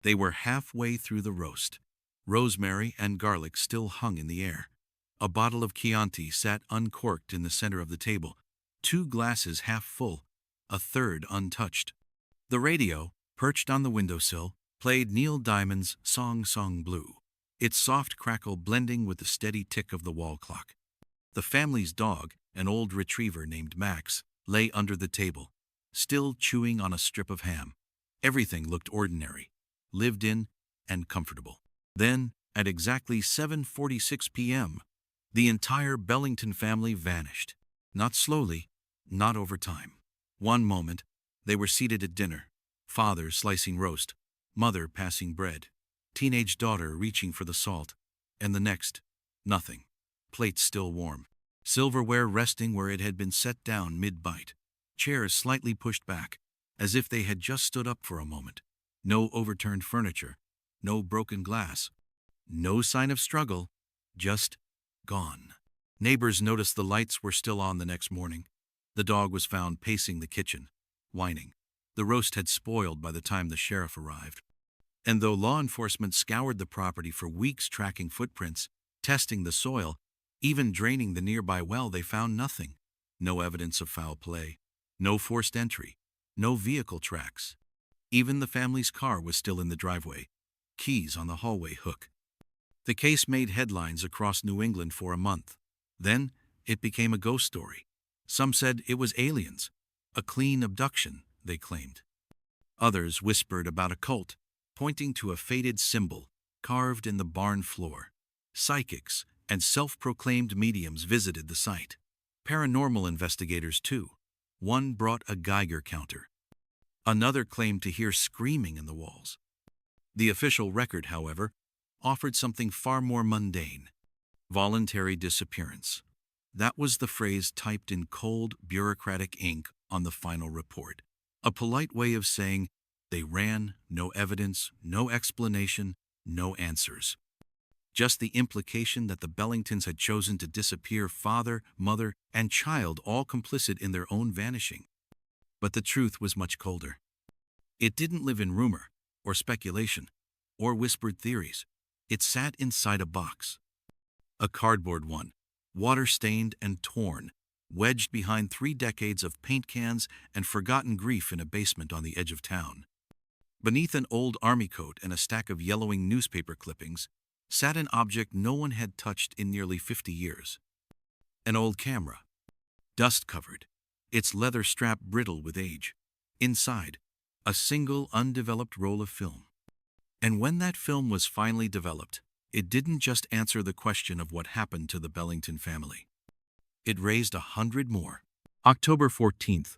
They were halfway through the roast. Rosemary and garlic still hung in the air. A bottle of Chianti sat uncorked in the center of the table, 2 glasses half full, a third untouched. The radio, perched on the windowsill, played Neil Diamond's Song Song Blue, its soft crackle blending with the steady tick of the wall clock. The family's dog, an old retriever named Max, lay under the table, still chewing on a strip of ham. Everything looked ordinary, lived in, and comfortable. Then, at exactly 7:46 p.m., the entire Bellington family vanished. Not slowly, not over time. One moment, they were seated at dinner, father slicing roast, mother passing bread, teenage daughter reaching for the salt, and the next, nothing. Plates still warm, silverware resting where it had been set down mid-bite, chairs slightly pushed back, as if they had just stood up for a moment. No overturned furniture, no broken glass, no sign of struggle, just gone. Neighbors noticed the lights were still on the next morning. The dog was found pacing the kitchen, whining. The roast had spoiled by the time the sheriff arrived. And though law enforcement scoured the property for weeks tracking footprints, testing the soil, even draining the nearby well, they found nothing. No evidence of foul play, no forced entry, no vehicle tracks. Even the family's car was still in the driveway, keys on the hallway hook. The case made headlines across New England for a month. Then, it became a ghost story. Some said it was aliens, a clean abduction, they claimed. Others whispered about a cult, pointing to a faded symbol carved in the barn floor. Psychics and self-proclaimed mediums visited the site. Paranormal investigators, too. One brought a Geiger counter. Another claimed to hear screaming in the walls. The official record, however, offered something far more mundane: voluntary disappearance. That was the phrase typed in cold, bureaucratic ink on the final report. A polite way of saying they ran, no evidence, no explanation, no answers. Just the implication that the Bellingtons had chosen to disappear, father, mother, and child, all complicit in their own vanishing. But the truth was much colder. It didn't live in rumor, or speculation, or whispered theories. It sat inside a box. A cardboard one, water-stained and torn, wedged behind 3 decades of paint cans and forgotten grief in a basement on the edge of town. Beneath an old army coat and a stack of yellowing newspaper clippings sat an object no one had touched in nearly 50 years. An old camera, dust-covered, its leather strap brittle with age. Inside, a single undeveloped roll of film. And when that film was finally developed, it didn't just answer the question of what happened to the Bellington family. It raised 100 more. October 14th,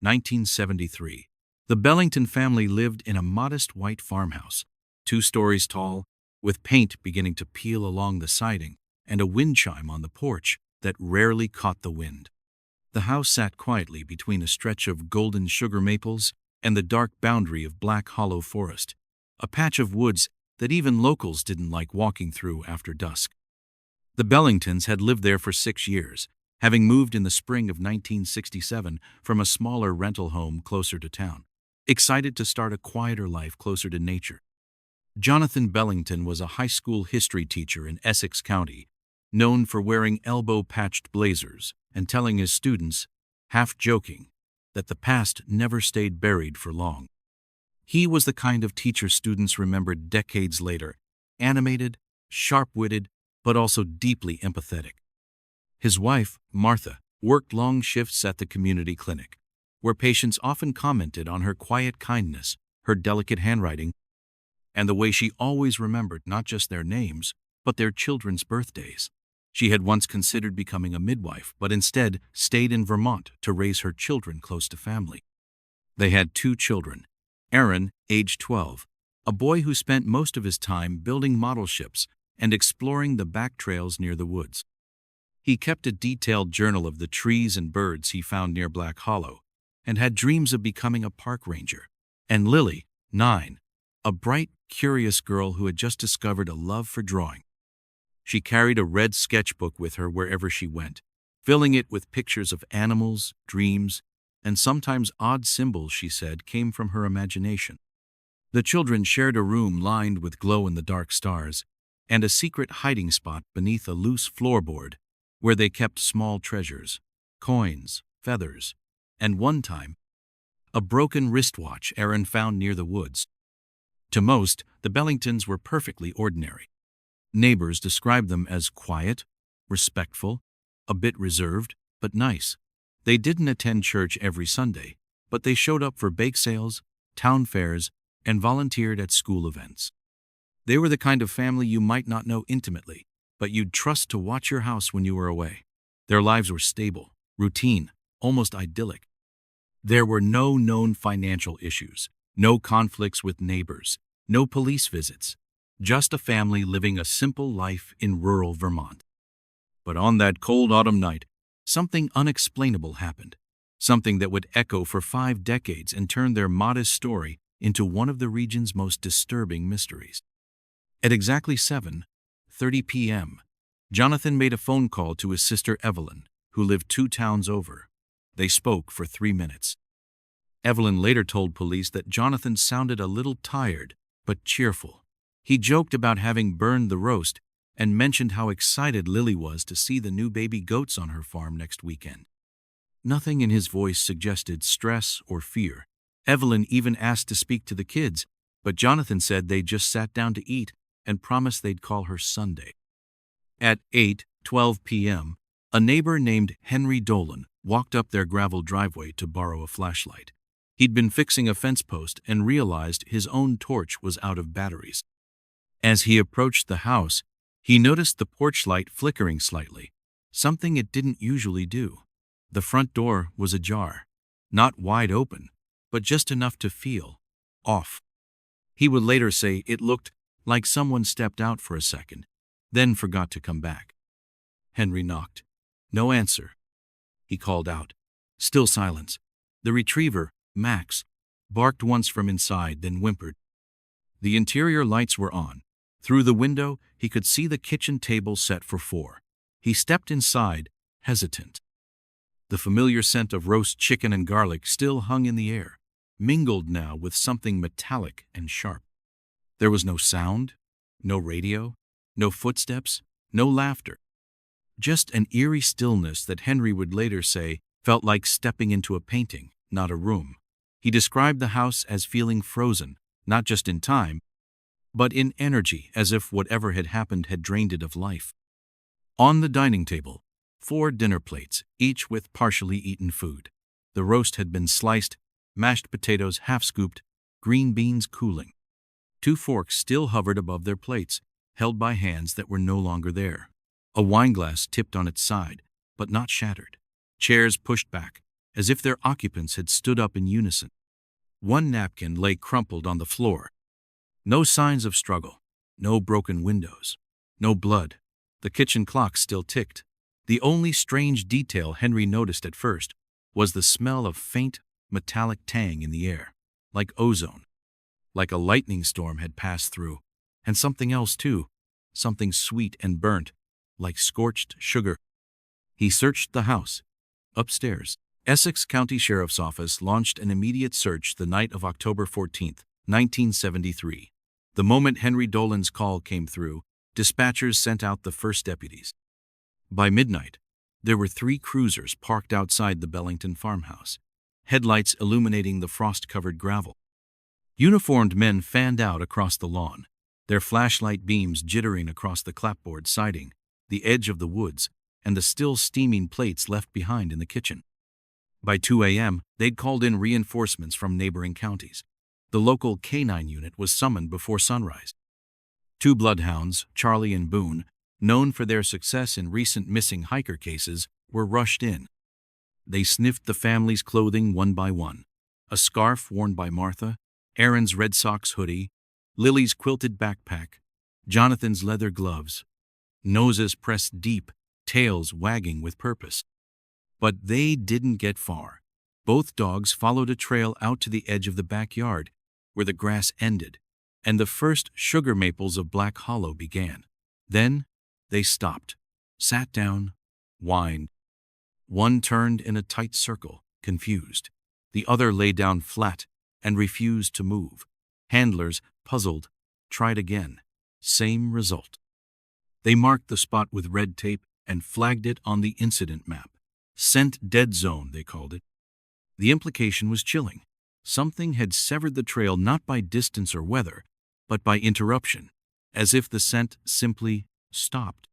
1973. The Bellington family lived in a modest white farmhouse, 2 stories tall, with paint beginning to peel along the siding and a wind chime on the porch that rarely caught the wind. The house sat quietly between a stretch of golden sugar maples and the dark boundary of black hollow forest, a patch of woods that even locals didn't like walking through after dusk. The Bellingtons had lived there for 6 years, having moved in the spring of 1967 from a smaller rental home closer to town, excited to start a quieter life closer to nature. Jonathan Bellington was a high school history teacher in Essex County, known for wearing elbow-patched blazers and telling his students, half joking, that the past never stayed buried for long. He was the kind of teacher students remembered decades later, animated, sharp-witted, but also deeply empathetic. His wife, Martha, worked long shifts at the community clinic, where patients often commented on her quiet kindness, her delicate handwriting, and the way she always remembered not just their names, but their children's birthdays. She had once considered becoming a midwife, but instead stayed in Vermont to raise her children close to family. They had 2 children, Aaron, age 12, a boy who spent most of his time building model ships and exploring the back trails near the woods. He kept a detailed journal of the trees and birds he found near Black Hollow, and had dreams of becoming a park ranger. And Lily, 9, a bright, curious girl who had just discovered a love for drawing. She carried a red sketchbook with her wherever she went, filling it with pictures of animals, dreams, and sometimes odd symbols she said came from her imagination. The children shared a room lined with glow-in-the-dark stars and a secret hiding spot beneath a loose floorboard where they kept small treasures, coins, feathers, and one time, a broken wristwatch Aaron found near the woods. To most, the Bellingtons were perfectly ordinary. Neighbors described them as quiet, respectful, a bit reserved, but nice. They didn't attend church every Sunday, but they showed up for bake sales, town fairs, and volunteered at school events. They were the kind of family you might not know intimately, but you'd trust to watch your house when you were away. Their lives were stable, routine, almost idyllic. There were no known financial issues, no conflicts with neighbors, no police visits, just a family living a simple life in rural Vermont. But on that cold autumn night, something unexplainable happened, something that would echo for 5 decades and turn their modest story into one of the region's most disturbing mysteries. At exactly 7:30 p.m., Jonathan made a phone call to his sister Evelyn, who lived 2 towns over. They spoke for 3 minutes. Evelyn later told police that Jonathan sounded a little tired, but cheerful. He joked about having burned the roast and mentioned how excited Lily was to see the new baby goats on her farm next weekend. Nothing in his voice suggested stress or fear. Evelyn even asked to speak to the kids, but Jonathan said they just sat down to eat and promised they'd call her Sunday. At 8:12 p.m., a neighbor named Henry Dolan walked up their gravel driveway to borrow a flashlight. He'd been fixing a fence post and realized his own torch was out of batteries. As he approached the house, he noticed the porch light flickering slightly, something it didn't usually do. The front door was ajar, not wide open, but just enough to feel off. He would later say it looked like someone stepped out for a second, then forgot to come back. Henry knocked. No answer. He called out. Still silence. The retriever, Max, barked once from inside, then whimpered. The interior lights were on. Through the window, he could see the kitchen table set for 4. He stepped inside, hesitant. The familiar scent of roast chicken and garlic still hung in the air, mingled now with something metallic and sharp. There was no sound, no radio, no footsteps, no laughter. Just an eerie stillness that Henry would later say felt like stepping into a painting, not a room. He described the house as feeling frozen, not just in time, but in energy, as if whatever had happened had drained it of life. On the dining table, 4 dinner plates, each with partially eaten food. The roast had been sliced, mashed potatoes half-scooped, green beans cooling. 2 forks still hovered above their plates, held by hands that were no longer there. A wineglass tipped on its side, but not shattered. Chairs pushed back, as if their occupants had stood up in unison. 1 napkin lay crumpled on the floor. No signs of struggle, no broken windows, no blood. The kitchen clock still ticked. The only strange detail Henry noticed at first was the smell of faint, metallic tang in the air, like ozone, like a lightning storm had passed through, and something else too, something sweet and burnt, like scorched sugar. He searched the house. Upstairs, Essex County Sheriff's Office launched an immediate search the night of October 14, 1973. The moment Henry Dolan's call came through, dispatchers sent out the first deputies. By midnight, there were 3 cruisers parked outside the Bellington farmhouse, headlights illuminating the frost-covered gravel. Uniformed men fanned out across the lawn, their flashlight beams jittering across the clapboard siding, the edge of the woods, and the still steaming plates left behind in the kitchen. By 2 a.m., they'd called in reinforcements from neighboring counties. The local K-9 unit was summoned before sunrise. 2 bloodhounds, Charlie and Boone, known for their success in recent missing hiker cases, were rushed in. They sniffed the family's clothing one by one. A scarf worn by Martha, Aaron's Red Sox hoodie, Lily's quilted backpack, Jonathan's leather gloves. Noses pressed deep, tails wagging with purpose. But they didn't get far. Both dogs followed a trail out to the edge of the backyard, where the grass ended, and the first sugar maples of Black Hollow began. Then they stopped, sat down, whined. One turned in a tight circle, confused. The other lay down flat and refused to move. Handlers, puzzled, tried again. Same result. They marked the spot with red tape and flagged it on the incident map. Scent dead zone, they called it. The implication was chilling. Something had severed the trail not by distance or weather, but by interruption, as if the scent simply stopped.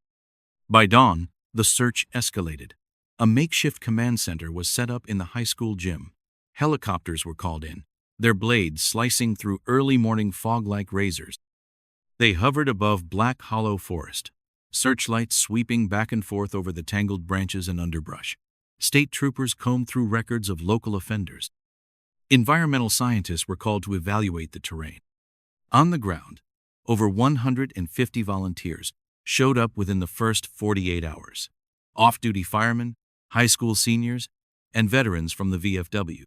By dawn, the search escalated. A makeshift command center was set up in the high school gym. Helicopters were called in, their blades slicing through early morning fog like razors. They hovered above Black Hollow Forest, searchlights sweeping back and forth over the tangled branches and underbrush. State troopers combed through records of local offenders. Environmental scientists were called to evaluate the terrain. On the ground, over 150 volunteers showed up within the first 48 hours. Off-duty firemen, high school seniors, and veterans from the VFW.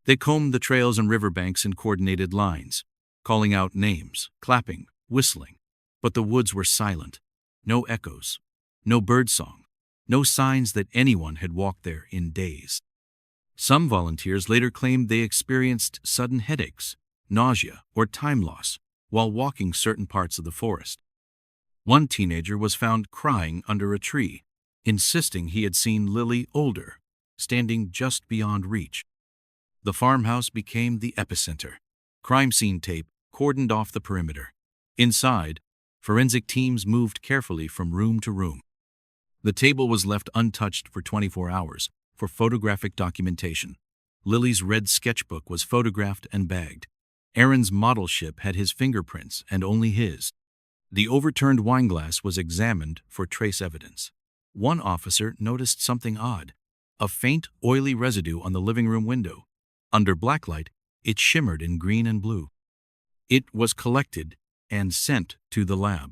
They combed the trails and riverbanks in coordinated lines, calling out names, clapping, whistling. But the woods were silent. No echoes, no birdsong, no signs that anyone had walked there in days. Some volunteers later claimed they experienced sudden headaches, nausea, or time loss while walking certain parts of the forest. One teenager was found crying under a tree, insisting he had seen Lily Older, standing just beyond reach. The farmhouse became the epicenter. Crime scene tape cordoned off the perimeter. Inside, forensic teams moved carefully from room to room. The table was left untouched for 24 hours for photographic documentation. Lily's red sketchbook was photographed and bagged. Aaron's model ship had his fingerprints and only his. The overturned wineglass was examined for trace evidence. One officer noticed something odd, a faint, oily residue on the living room window. Under blacklight, it shimmered in green and blue. It was collected and sent to the lab.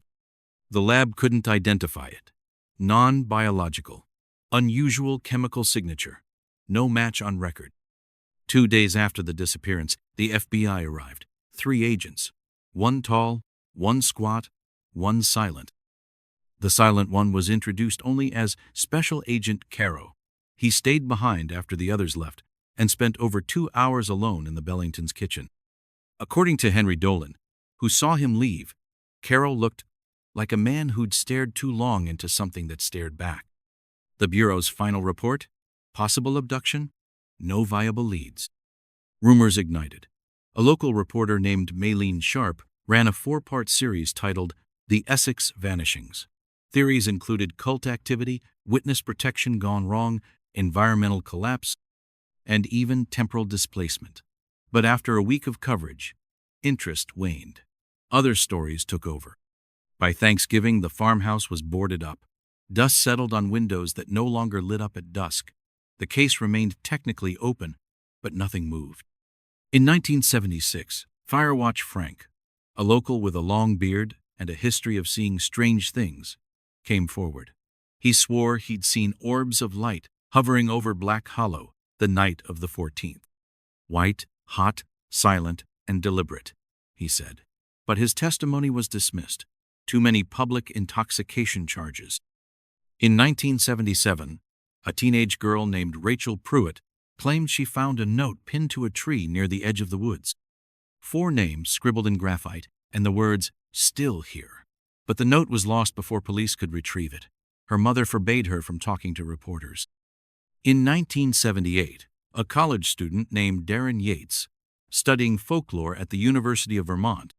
The lab couldn't identify it. Non-biological. Unusual chemical signature. No match on record. 2 days after the disappearance, the FBI arrived. 3 agents. One tall, one squat, one silent. The silent one was introduced only as Special Agent Caro. He stayed behind after the others left and spent over 2 hours alone in the Bellingtons' kitchen. According to Henry Dolan, who saw him leave, Caro looked like a man who'd stared too long into something that stared back. The Bureau's final report? Possible abduction? No viable leads. Rumors ignited. A local reporter named Maylene Sharp ran a 4-part series titled The Essex Vanishings. Theories included cult activity, witness protection gone wrong, environmental collapse, and even temporal displacement. But after a week of coverage, interest waned. Other stories took over. By Thanksgiving, the farmhouse was boarded up. Dust settled on windows that no longer lit up at dusk. The case remained technically open, but nothing moved. In 1976, Firewatch Frank, a local with a long beard and a history of seeing strange things, came forward. He swore he'd seen orbs of light hovering over Black Hollow the night of the 14th. White, hot, silent, and deliberate, he said. But his testimony was dismissed. Too many public intoxication charges. In 1977, a teenage girl named Rachel Pruitt claimed she found a note pinned to a tree near the edge of the woods. 4 names scribbled in graphite and the words, "Still here." But the note was lost before police could retrieve it. Her mother forbade her from talking to reporters. In 1978, a college student named Darren Yates, studying folklore at the University of Vermont,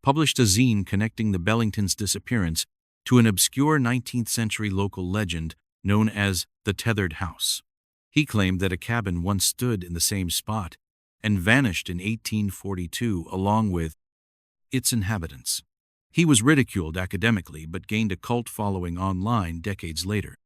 published a zine connecting the Bellingtons' disappearance to an obscure 19th-century local legend known as the Tethered House. He claimed that a cabin once stood in the same spot and vanished in 1842 along with its inhabitants. He was ridiculed academically but gained a cult following online decades later.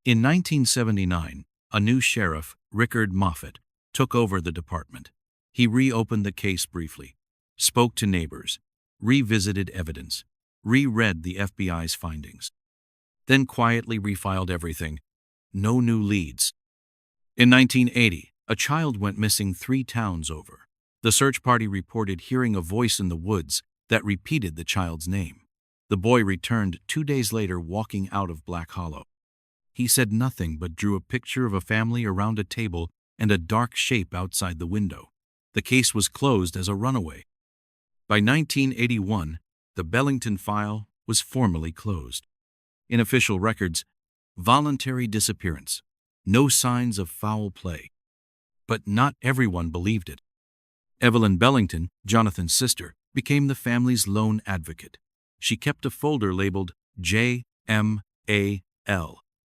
In 1979, a new sheriff, Rickard Moffat, took over the department. He reopened the case briefly, spoke to neighbors, revisited evidence, reread the FBI's findings, then quietly refiled everything. No new leads. In 1980, a child went missing 3 towns over. The search party reported hearing a voice in the woods that repeated the child's name. The boy returned 2 days later walking out of Black Hollow. He said nothing but drew a picture of a family around a table and a dark shape outside the window. The case was closed as a runaway. By 1981, the Bellington file was formally closed. In official records, voluntary disappearance, no signs of foul play. But not everyone believed it. Evelyn Bellington, Jonathan's sister, became the family's lone advocate. She kept a folder labeled JMAL,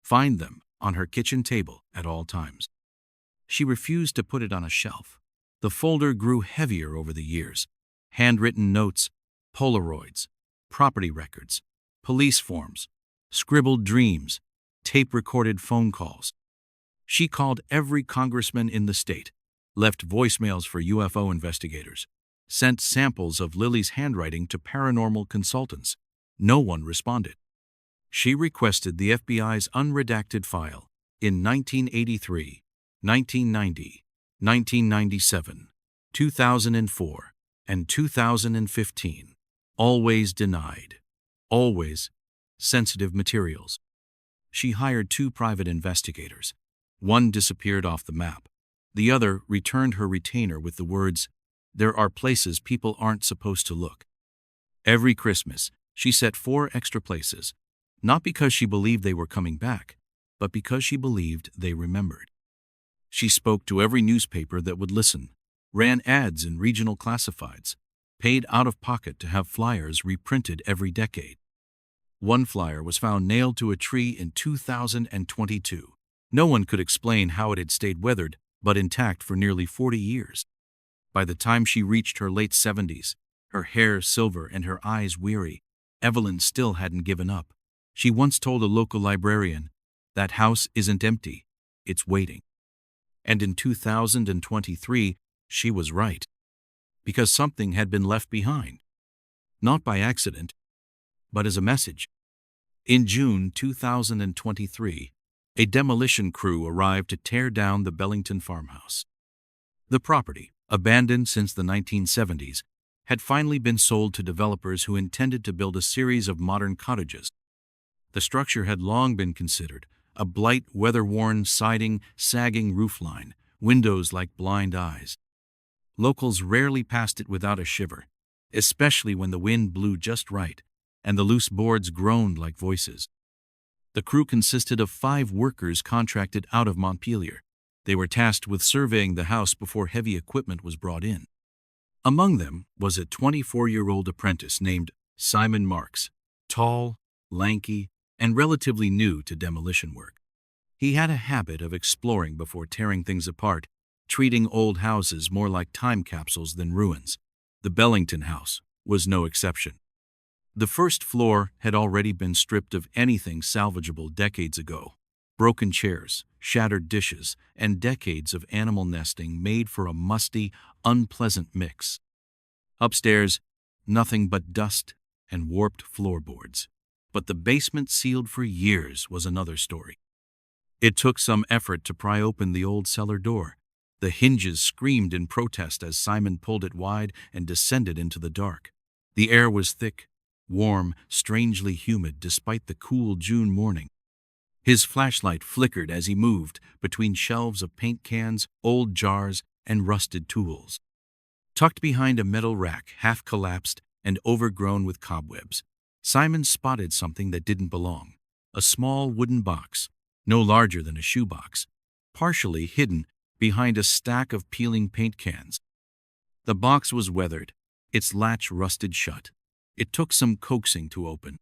find them, on her kitchen table at all times. She refused to put it on a shelf. The folder grew heavier over the years. Handwritten notes, Polaroids, property records, police forms, scribbled dreams, tape-recorded phone calls. She called every congressman in the state, left voicemails for UFO investigators, sent samples of Lily's handwriting to paranormal consultants. No one responded. She requested the FBI's unredacted file in 1983, 1990, 1997, 2004, and 2015. Always denied. Always sensitive materials. She hired 2 private investigators. One disappeared off the map. The other returned her retainer with the words, "There are places people aren't supposed to look." Every Christmas, she set 4 extra places, not because she believed they were coming back, but because she believed they remembered. She spoke to every newspaper that would listen, ran ads in regional classifieds, paid out of pocket to have flyers reprinted every decade. One flyer was found nailed to a tree in 2022. No one could explain how it had stayed weathered but intact for nearly 40 years. By the time she reached her late 70s, her hair silver and her eyes weary, Evelyn still hadn't given up. She once told a local librarian, "That house isn't empty, it's waiting." And in 2023, she was right. Because something had been left behind. Not by accident, but as a message. In June 2023, a demolition crew arrived to tear down the Bellington farmhouse. The property, abandoned since the 1970s, had finally been sold to developers who intended to build a series of modern cottages. The structure had long been considered a blight, weather-worn siding, sagging roofline, windows like blind eyes. Locals rarely passed it without a shiver, especially when the wind blew just right and the loose boards groaned like voices. The crew consisted of 5 workers contracted out of Montpelier. They were tasked with surveying the house before heavy equipment was brought in. Among them was a 24-year-old apprentice named Simon Marks, tall, lanky, and relatively new to demolition work. He had a habit of exploring before tearing things apart, treating old houses more like time capsules than ruins. The Bellington house was no exception. The first floor had already been stripped of anything salvageable decades ago. Broken chairs, shattered dishes, and decades of animal nesting made for a musty, unpleasant mix. Upstairs, nothing but dust and warped floorboards. But the basement, sealed for years, was another story. It took some effort to pry open the old cellar door. The hinges screamed in protest as Simon pulled it wide and descended into the dark. The air was thick, warm, strangely humid despite the cool June morning. His flashlight flickered as he moved between shelves of paint cans, old jars, and rusted tools. Tucked behind a metal rack, half collapsed and overgrown with cobwebs, Simon spotted something that didn't belong. A small wooden box, no larger than a shoebox, partially hidden behind a stack of peeling paint cans. The box was weathered, its latch rusted shut. It took some coaxing to open.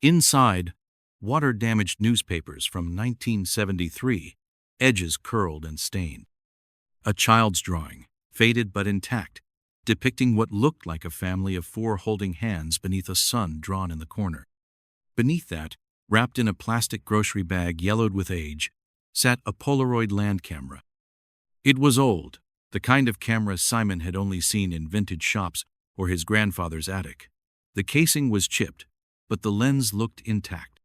Inside, water-damaged newspapers from 1973, edges curled and stained. A child's drawing, faded but intact, depicting what looked like a family of 4 holding hands beneath a sun drawn in the corner. Beneath that, wrapped in a plastic grocery bag yellowed with age, sat a Polaroid land camera. It was old, the kind of camera Simon had only seen in vintage shops or his grandfather's attic. The casing was chipped, but the lens looked intact.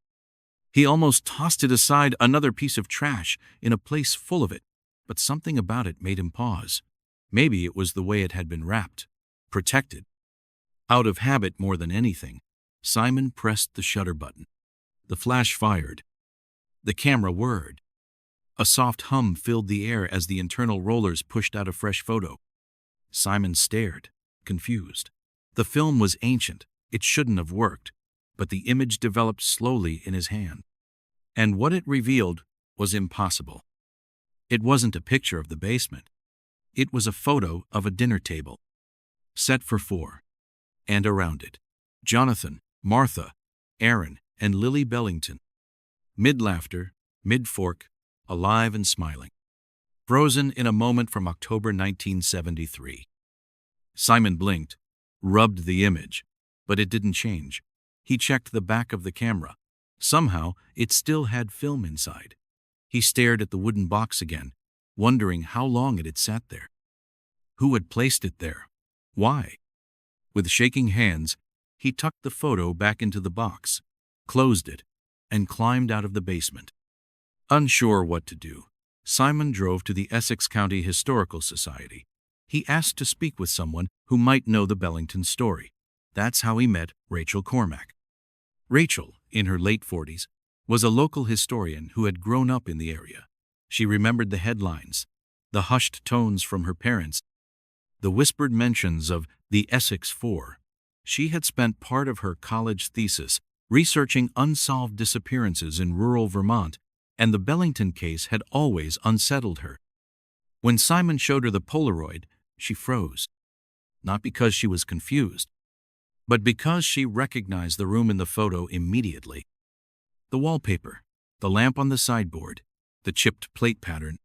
He almost tossed it aside, another piece of trash, in a place full of it, but something about it made him pause. Maybe it was the way it had been wrapped, protected. Out of habit more than anything, Simon pressed the shutter button. The flash fired. The camera whirred. A soft hum filled the air as the internal rollers pushed out a fresh photo. Simon stared, confused. The film was ancient. It shouldn't have worked, but the image developed slowly in his hand. And what it revealed was impossible. It wasn't a picture of the basement. It was a photo of a dinner table, set for four, and around it, Jonathan, Martha, Aaron, and Lily Bellington, mid-laughter, mid-fork, alive and smiling. Frozen in a moment from October 1973. Simon blinked, rubbed the image, but it didn't change. He checked the back of the camera. Somehow, it still had film inside. He stared at the wooden box again, wondering how long it had sat there. Who had placed it there? Why? With shaking hands, he tucked the photo back into the box, closed it, and climbed out of the basement. Unsure what to do, Simon drove to the Essex County Historical Society. He asked to speak with someone who might know the Bellington story. That's how he met Rachel Cormack. Rachel, in her late 40s, was a local historian who had grown up in the area. She remembered the headlines, the hushed tones from her parents, the whispered mentions of the Essex Four. She had spent part of her college thesis researching unsolved disappearances in rural Vermont, and the Bellington case had always unsettled her. When Simon showed her the Polaroid, she froze. Not because she was confused, but because she recognized the room in the photo immediately. The wallpaper, the lamp on the sideboard, the chipped plate pattern,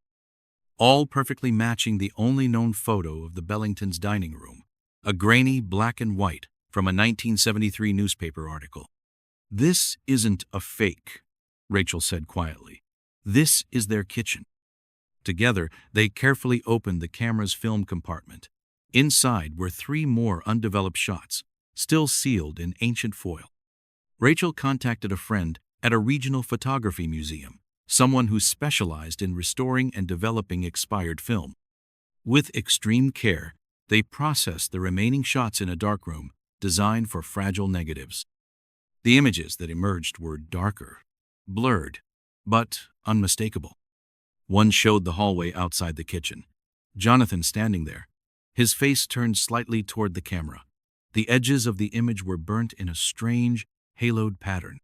all perfectly matching the only known photo of the Bellingtons' dining room, a grainy black and white from a 1973 newspaper article. "This isn't a fake," Rachel said quietly. "This is their kitchen." Together, they carefully opened the camera's film compartment. Inside were 3 more undeveloped shots, still sealed in ancient foil. Rachel contacted a friend at a regional photography museum, someone who specialized in restoring and developing expired film. With extreme care, they processed the remaining shots in a darkroom designed for fragile negatives. The images that emerged were darker, blurred, but unmistakable. One showed the hallway outside the kitchen, Jonathan standing there, his face turned slightly toward the camera. The edges of the image were burnt in a strange, haloed pattern.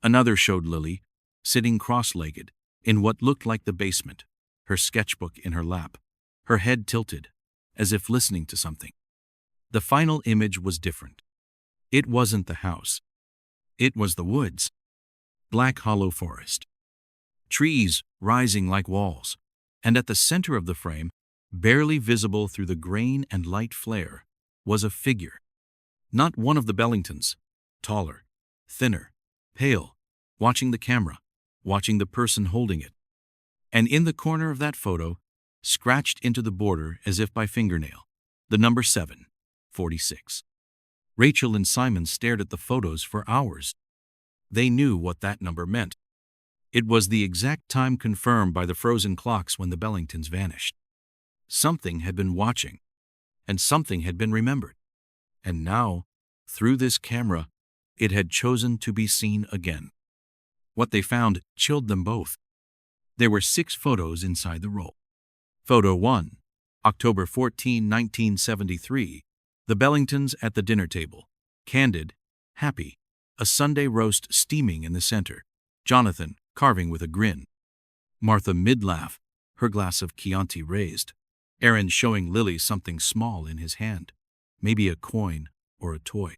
Another showed Lily, sitting cross-legged, in what looked like the basement, her sketchbook in her lap, her head tilted, as if listening to something. The final image was different. It wasn't the house. It was the woods. Black hollow forest. Trees rising like walls, and at the center of the frame, barely visible through the grain and light flare, was a figure. Not one of the Bellingtons, taller, thinner, pale, watching the camera, watching the person holding it. And in the corner of that photo, scratched into the border as if by fingernail, the number 7, 46. Rachel and Simon stared at the photos for hours. They knew what that number meant. It was the exact time confirmed by the frozen clocks when the Bellingtons vanished. Something had been watching, and something had been remembered. And now, through this camera, it had chosen to be seen again. What they found chilled them both. There were 6 photos inside the roll. Photo 1, October 14, 1973, the Bellingtons at the dinner table, candid, happy, a Sunday roast steaming in the center, Jonathan carving with a grin, Martha mid-laugh, her glass of Chianti raised, Aaron showing Lily something small in his hand, maybe a coin or a toy.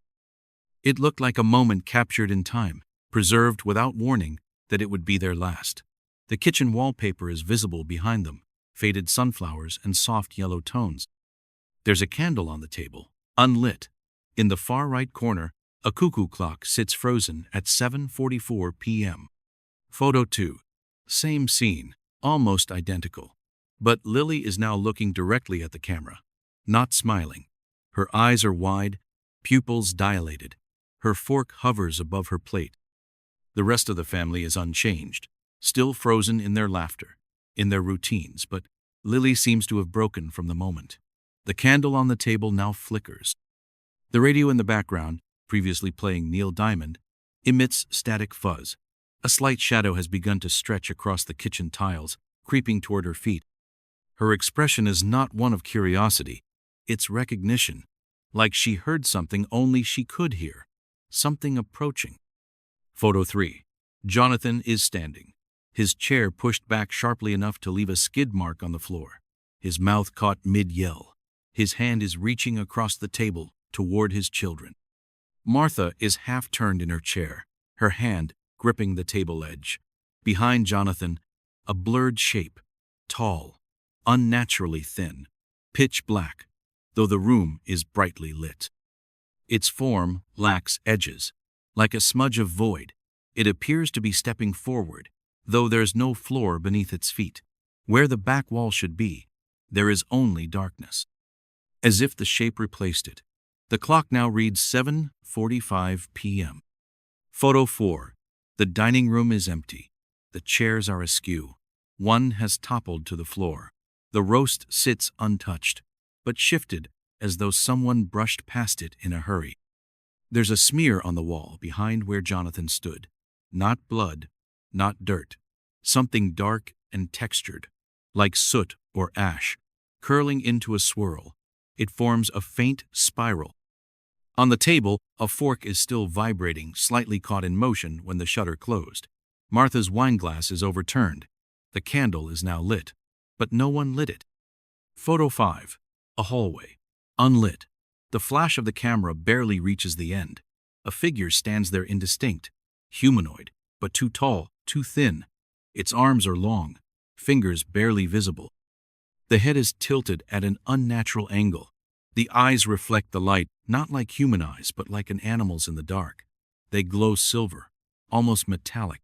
It looked like a moment captured in time, preserved without warning that it would be their last. The kitchen wallpaper is visible behind them, faded sunflowers and soft yellow tones. There's a candle on the table, unlit. In the far right corner, a cuckoo clock sits frozen at 7:44 p.m. Photo 2. Same scene, almost identical. But Lily is now looking directly at the camera, not smiling. Her eyes are wide, pupils dilated. Her fork hovers above her plate. The rest of the family is unchanged, still frozen in their laughter, in their routines, but Lily seems to have broken from the moment. The candle on the table now flickers. The radio in the background, previously playing Neil Diamond, emits static fuzz. A slight shadow has begun to stretch across the kitchen tiles, creeping toward her feet. Her expression is not one of curiosity, it's recognition, like she heard something only she could hear, something approaching. Photo 3. Jonathan is standing, his chair pushed back sharply enough to leave a skid mark on the floor, his mouth caught mid-yell. His hand is reaching across the table toward his children. Martha is half turned in her chair, her hand gripping the table edge. Behind Jonathan, a blurred shape, tall, unnaturally thin, pitch black, though the room is brightly lit. Its form lacks edges. Like a smudge of void, it appears to be stepping forward, though there's no floor beneath its feet. Where the back wall should be, there is only darkness. As if the shape replaced it. The clock now reads 7:45 p.m. Photo 4. The dining room is empty. The chairs are askew. One has toppled to the floor. The roast sits untouched, but shifted as though someone brushed past it in a hurry. There's a smear on the wall behind where Jonathan stood. Not blood, not dirt. Something dark and textured, like soot or ash, curling into a swirl. It forms a faint spiral. On the table, a fork is still vibrating, slightly caught in motion when the shutter closed. Martha's wineglass is overturned. The candle is now lit, but no one lit it. Photo 5. A hallway. Unlit. The flash of the camera barely reaches the end. A figure stands there indistinct, humanoid, but too tall, too thin. Its arms are long, fingers barely visible. The head is tilted at an unnatural angle. The eyes reflect the light, not like human eyes, but like an animal's in the dark. They glow silver, almost metallic.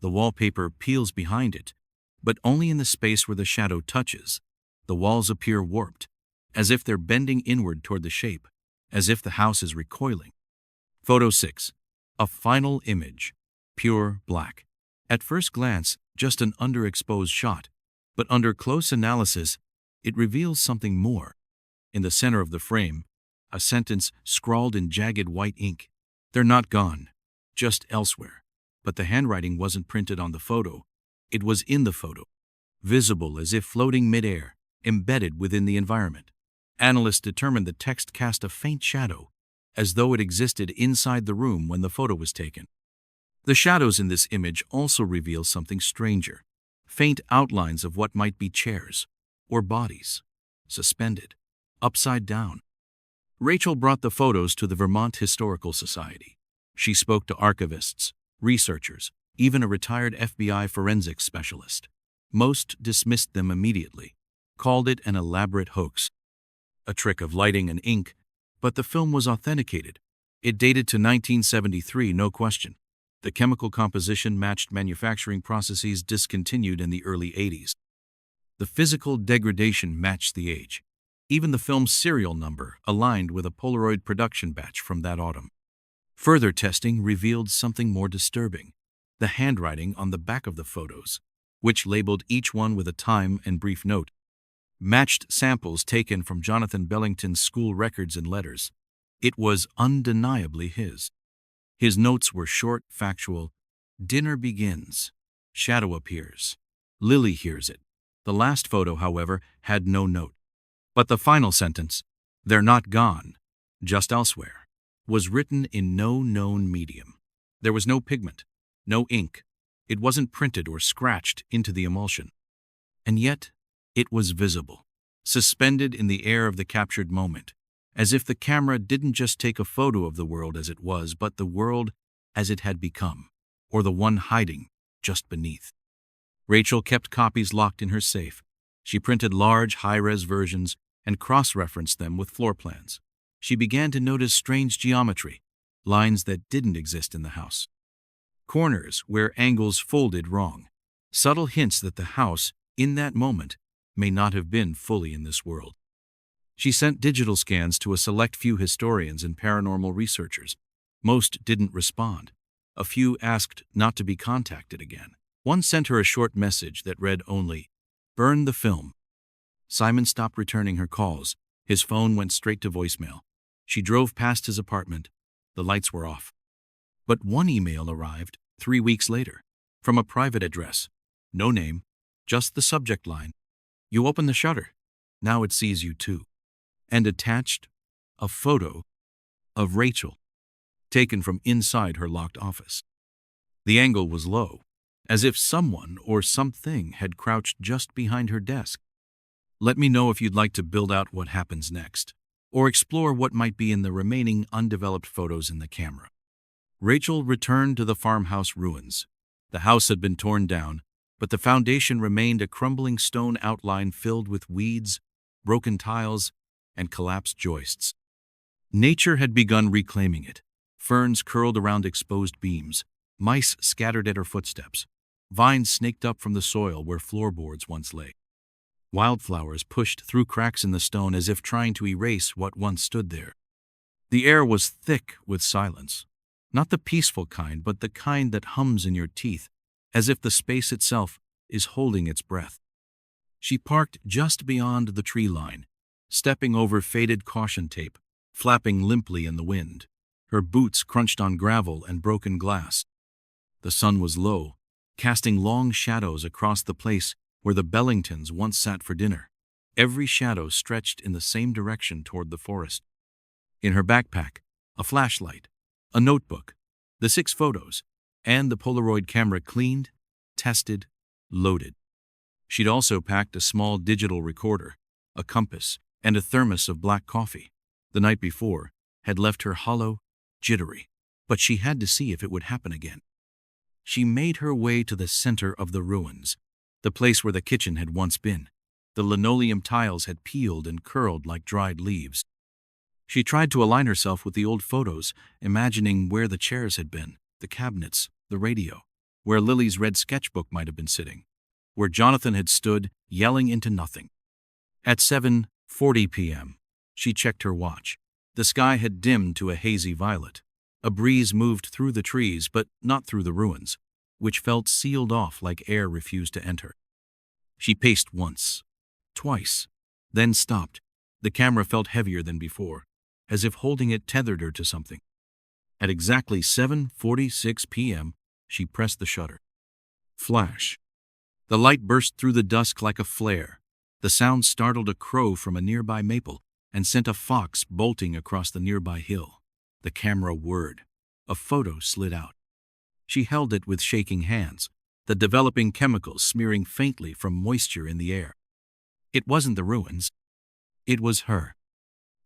The wallpaper peels behind it, but only in the space where the shadow touches. The walls appear warped, as if they're bending inward toward the shape, as if the house is recoiling. Photo 6. A final image. Pure black. At first glance, just an underexposed shot, but under close analysis, it reveals something more. In the center of the frame, a sentence scrawled in jagged white ink. They're not gone, just elsewhere. But the handwriting wasn't printed on the photo. It was in the photo, visible as if floating midair, embedded within the environment. Analysts determined the text cast a faint shadow, as though it existed inside the room when the photo was taken. The shadows in this image also reveal something stranger, faint outlines of what might be chairs or bodies, suspended, upside down. Rachel brought the photos to the Vermont Historical Society. She spoke to archivists, researchers, even a retired FBI forensics specialist. Most dismissed them immediately, called it an elaborate hoax, a trick of lighting and ink, but the film was authenticated. It dated to 1973, no question. The chemical composition matched manufacturing processes discontinued in the early 80s. The physical degradation matched the age. Even the film's serial number aligned with a Polaroid production batch from that autumn. Further testing revealed something more disturbing. The handwriting on the back of the photos, which labeled each one with a time and brief note, matched samples taken from Jonathan Bellington's school records and letters. It was undeniably his. His notes were short, factual. Dinner begins. Shadow appears. Lily hears it. The last photo, however, had no note. But the final sentence, "They're not gone, just elsewhere," was written in no known medium. There was no pigment, no ink. It wasn't printed or scratched into the emulsion. And yet, it was visible, suspended in the air of the captured moment, as if the camera didn't just take a photo of the world as it was, but the world as it had become, or the one hiding just beneath. Rachel kept copies locked in her safe. She printed large, high-res versions and cross-referenced them with floor plans. She began to notice strange geometry, lines that didn't exist in the house. Corners where angles folded wrong. Subtle hints that the house, in that moment, may not have been fully in this world. She sent digital scans to a select few historians and paranormal researchers. Most didn't respond. A few asked not to be contacted again. One sent her a short message that read only, "Burn the film." Simon stopped returning her calls. His phone went straight to voicemail. She drove past his apartment. The lights were off. But one email arrived 3 weeks later, from a private address. No name, just the subject line. "You open the shutter. Now it sees you too." And attached A photo of Rachel, taken from inside her locked office. The angle was low, as if someone or something had crouched just behind her desk. Let me know if you'd like to build out what happens next, or explore what might be in the remaining undeveloped photos in the camera. Rachel returned to the farmhouse ruins. The house had been torn down, but the foundation remained a crumbling stone outline filled with weeds, broken tiles, and collapsed joists. Nature had begun reclaiming it. Ferns curled around exposed beams, mice scattered at her footsteps, vines snaked up from the soil where floorboards once lay. Wildflowers pushed through cracks in the stone as if trying to erase what once stood there. The air was thick with silence, not the peaceful kind, but the kind that hums in your teeth, as if the space itself is holding its breath. She parked just beyond the tree line, stepping over faded caution tape, flapping limply in the wind. Her boots crunched on gravel and broken glass. The sun was low, casting long shadows across the place where the Bellingtons once sat for dinner. Every shadow stretched in the same direction toward the forest. In her backpack, a flashlight, a notebook, the 6 photos, and the Polaroid camera cleaned, tested, loaded. She'd also packed a small digital recorder, a compass, and a thermos of black coffee. The night before had left her hollow, jittery, but she had to see if it would happen again. She made her way to the center of the ruins, the place where the kitchen had once been. The linoleum tiles had peeled and curled like dried leaves. She tried to align herself with the old photos, imagining where the chairs had been, the cabinets, the radio, where Lily's red sketchbook might have been sitting, where Jonathan had stood, yelling into nothing. At 7:40 p.m., she checked her watch. The sky had dimmed to a hazy violet. A breeze moved through the trees, but not through the ruins, which felt sealed off like air refused to enter. She paced once, twice, then stopped. The camera felt heavier than before, as if holding it tethered her to something. At exactly 7:46 p.m., she pressed the shutter. Flash. The light burst through the dusk like a flare. The sound startled a crow from a nearby maple and sent a fox bolting across the nearby hill. The camera whirred. A photo slid out. She held it with shaking hands, the developing chemicals smearing faintly from moisture in the air. It wasn't the ruins. It was her.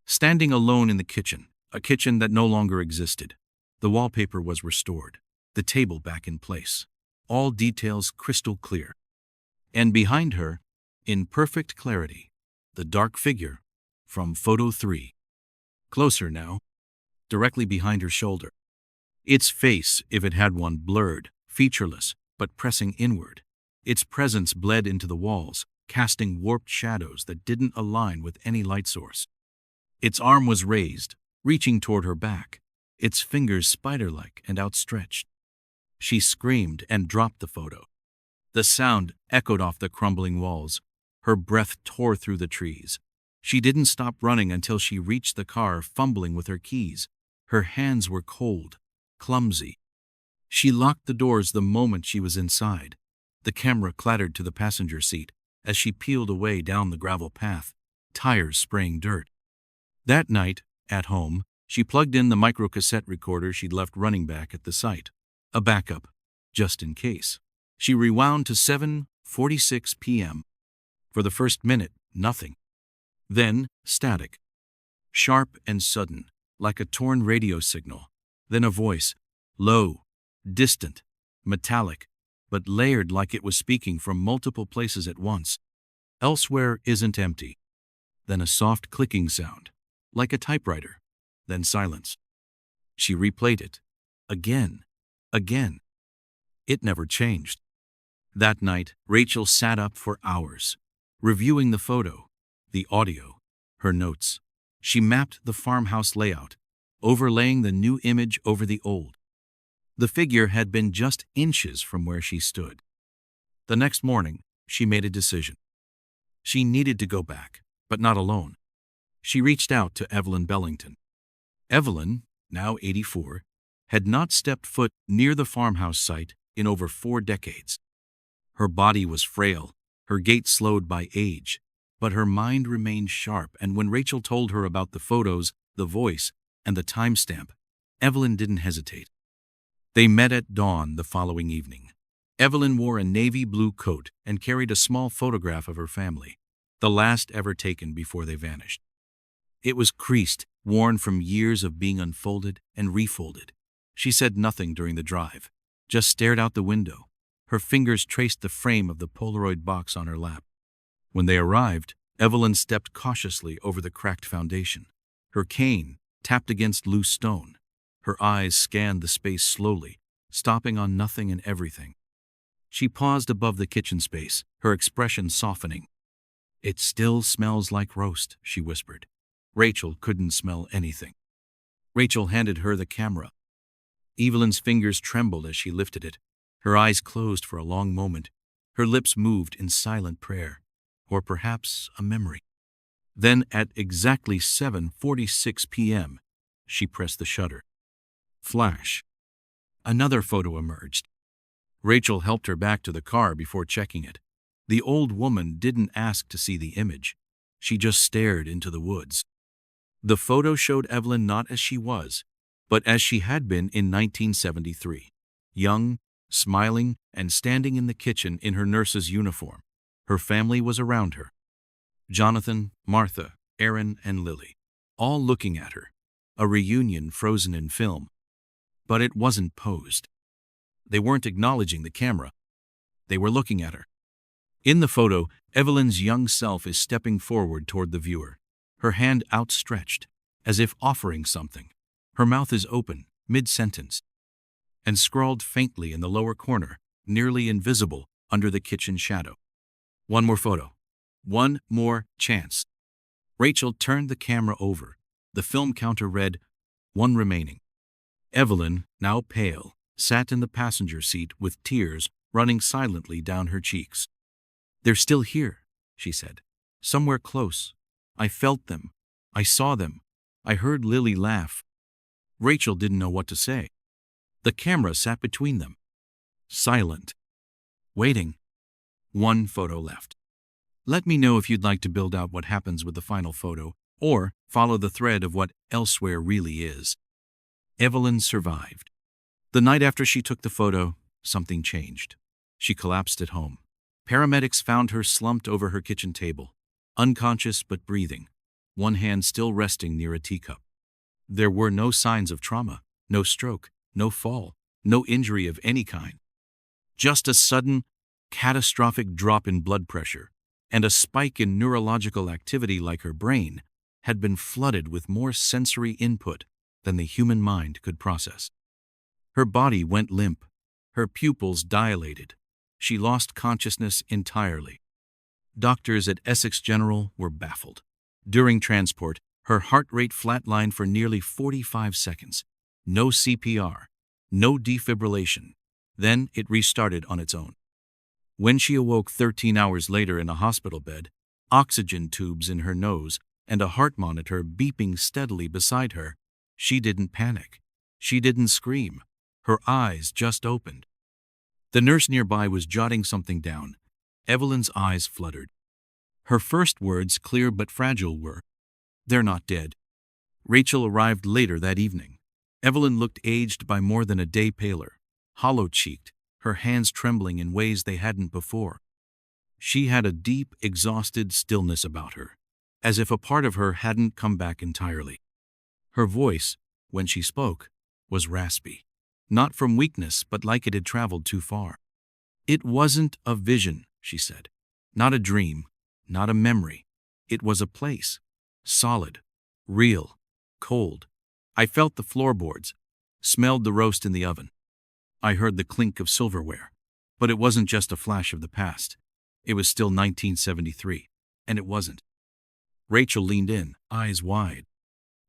Standing alone in the kitchen, a kitchen that no longer existed. The wallpaper was restored, the table back in place, all details crystal clear. And behind her, in perfect clarity, the dark figure from photo 3. Closer now, directly behind her shoulder. Its face, if it had one, blurred, featureless, but pressing inward. Its presence bled into the walls, casting warped shadows that didn't align with any light source. Its arm was raised, reaching toward her back, its fingers spider-like and outstretched. She screamed and dropped the photo. The sound echoed off the crumbling walls. Her breath tore through the trees. She didn't stop running until she reached the car, fumbling with her keys. Her hands were cold, clumsy. She locked the doors the moment she was inside. The camera clattered to the passenger seat as she peeled away down the gravel path, tires spraying dirt. That night, at home, she plugged in the microcassette recorder she'd left running back at the site. A backup, just in case. She rewound to 7:46 p.m. For the first minute, nothing. Then, static. Sharp and sudden, like a torn radio signal. Then a voice, low, distant, metallic, but layered like it was speaking from multiple places at once. Elsewhere isn't empty. Then a soft clicking sound, like a typewriter. Then silence. She replayed it. Again. Again. It never changed. That night, Rachel sat up for hours, reviewing the photo, the audio, her notes. She mapped the farmhouse layout, overlaying the new image over the old. The figure had been just inches from where she stood. The next morning, she made a decision. She needed to go back, but not alone. She reached out to Evelyn Bellington. Evelyn, now 84, had not stepped foot near the farmhouse site in over 4 decades. Her body was frail, her gait slowed by age, but her mind remained sharp, and when Rachel told her about the photos, the voice, and the timestamp, Evelyn didn't hesitate. They met at dawn the following evening. Evelyn wore a navy blue coat and carried a small photograph of her family, the last ever taken before they vanished. It was creased, worn from years of being unfolded and refolded. She said nothing during the drive, just stared out the window. Her fingers traced the frame of the Polaroid box on her lap. When they arrived, Evelyn stepped cautiously over the cracked foundation. Her cane tapped against loose stone. Her eyes scanned the space slowly, stopping on nothing and everything. She paused above the kitchen space, her expression softening. "It still smells like roast," she whispered. Rachel couldn't smell anything. Rachel handed her the camera. Evelyn's fingers trembled as she lifted it. Her eyes closed for a long moment. Her lips moved in silent prayer, or perhaps a memory. Then, at exactly 7:46 p.m., she pressed the shutter. Flash. Another photo emerged. Rachel helped her back to the car before checking it. The old woman didn't ask to see the image. She just stared into the woods. The photo showed Evelyn not as she was, but as she had been in 1973. Young, smiling, and standing in the kitchen in her nurse's uniform. Her family was around her. Jonathan, Martha, Aaron, and Lily, all looking at her. A reunion frozen in film. But it wasn't posed. They weren't acknowledging the camera. They were looking at her. In the photo, Evelyn's young self is stepping forward toward the viewer, her hand outstretched, as if offering something. Her mouth is open, mid-sentence, and scrawled faintly in the lower corner, nearly invisible under the kitchen shadow. One more photo. One more chance. Rachel turned the camera over. The film counter read, 1 remaining. Evelyn, now pale, sat in the passenger seat with tears running silently down her cheeks. "They're still here," she said. "Somewhere close. I felt them. I saw them. I heard Lily laugh." Rachel didn't know what to say. The camera sat between them. Silent. Waiting. One photo left. Let me know if you'd like to build out what happens with the final photo, or follow the thread of what elsewhere really is. Evelyn survived. The night after she took the photo, something changed. She collapsed at home. Paramedics found her slumped over her kitchen table, unconscious but breathing, one hand still resting near a teacup. There were no signs of trauma, no stroke, no fall, no injury of any kind. Just a sudden, catastrophic drop in blood pressure, and a spike in neurological activity like her brain had been flooded with more sensory input than the human mind could process. Her body went limp. Her pupils dilated. She lost consciousness entirely. Doctors at Essex General were baffled. During transport, her heart rate flatlined for nearly 45 seconds. No CPR, no defibrillation. Then it restarted on its own. When she awoke 13 hours later in a hospital bed, oxygen tubes in her nose and a heart monitor beeping steadily beside her, she didn't panic. She didn't scream. Her eyes just opened. The nurse nearby was jotting something down. Evelyn's eyes fluttered. Her first words, clear but fragile, were, "They're not dead." Rachel arrived later that evening. Evelyn looked aged by more than a day paler, hollow-cheeked, her hands trembling in ways they hadn't before. She had a deep, exhausted stillness about her, as if a part of her hadn't come back entirely. Her voice, when she spoke, was raspy, not from weakness but like it had traveled too far. "It wasn't a vision," she said. "Not a dream, not a memory. It was a place. Solid, real, cold. I felt the floorboards, smelled the roast in the oven. I heard the clink of silverware. But it wasn't just a flash of the past. It was still 1973, and it wasn't." Rachel leaned in, eyes wide.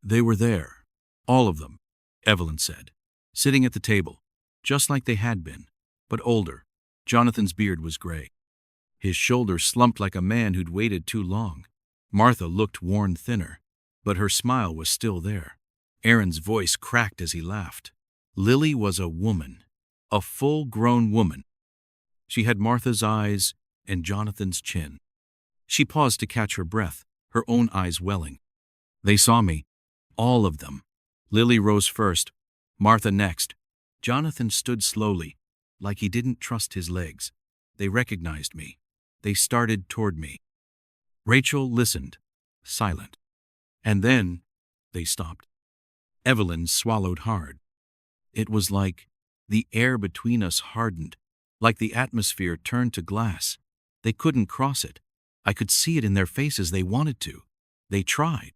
"They were there. All of them," Evelyn said, sitting at the table, just like they had been, but older. Jonathan's beard was gray. His shoulders slumped like a man who'd waited too long. Martha looked worn thinner, but her smile was still there. Aaron's voice cracked as he laughed. Lily was a woman, a full-grown woman. She had Martha's eyes and Jonathan's chin. She paused to catch her breath, her own eyes welling. "They saw me. All of them. Lily rose first, Martha next. Jonathan stood slowly, like he didn't trust his legs. They recognized me. They started toward me. Rachel listened, silent. And then they stopped. Evelyn swallowed hard. It was like the air between us hardened, like the atmosphere turned to glass. They couldn't cross it. I could see it in their faces. They wanted to. They tried.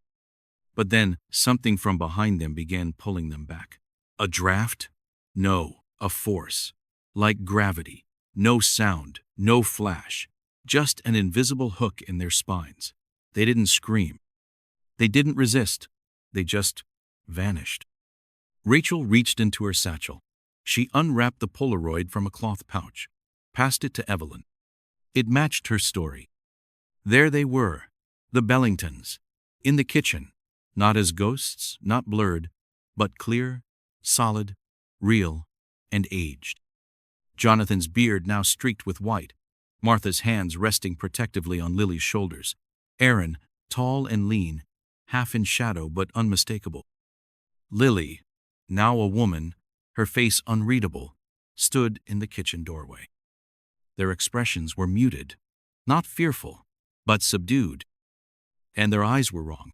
But then something from behind them began pulling them back. A draft? No, a force. Like gravity. No sound, no flash. Just an invisible hook in their spines. They didn't scream. They didn't resist. They just vanished. Rachel reached into her satchel. She unwrapped the Polaroid from a cloth pouch, passed it to Evelyn. It matched her story. There they were, the Bellingtons, in the kitchen, not as ghosts, not blurred, but clear, solid, real, and aged. Jonathan's beard now streaked with white, Martha's hands resting protectively on Lily's shoulders. Aaron, tall and lean, half in shadow but unmistakable. Lily, now a woman, her face unreadable, stood in the kitchen doorway. Their expressions were muted, not fearful, but subdued. And their eyes were wrong.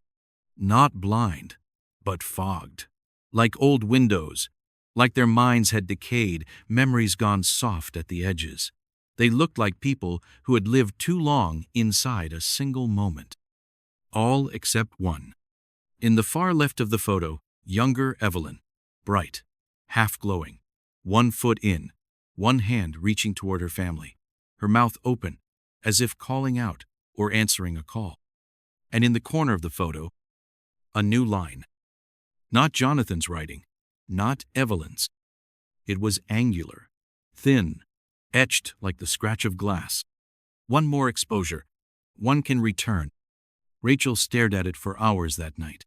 Not blind, but fogged. Like old windows, like their minds had decayed, memories gone soft at the edges. They looked like people who had lived too long inside a single moment. All except one. In the far left of the photo, younger Evelyn, bright, half-glowing, 1 foot in, one hand reaching toward her family, her mouth open, as if calling out or answering a call. And in the corner of the photo, a new line. Not Jonathan's writing, not Evelyn's. It was angular, thin, etched like the scratch of glass. One more exposure. One can return. Rachel stared at it for hours that night.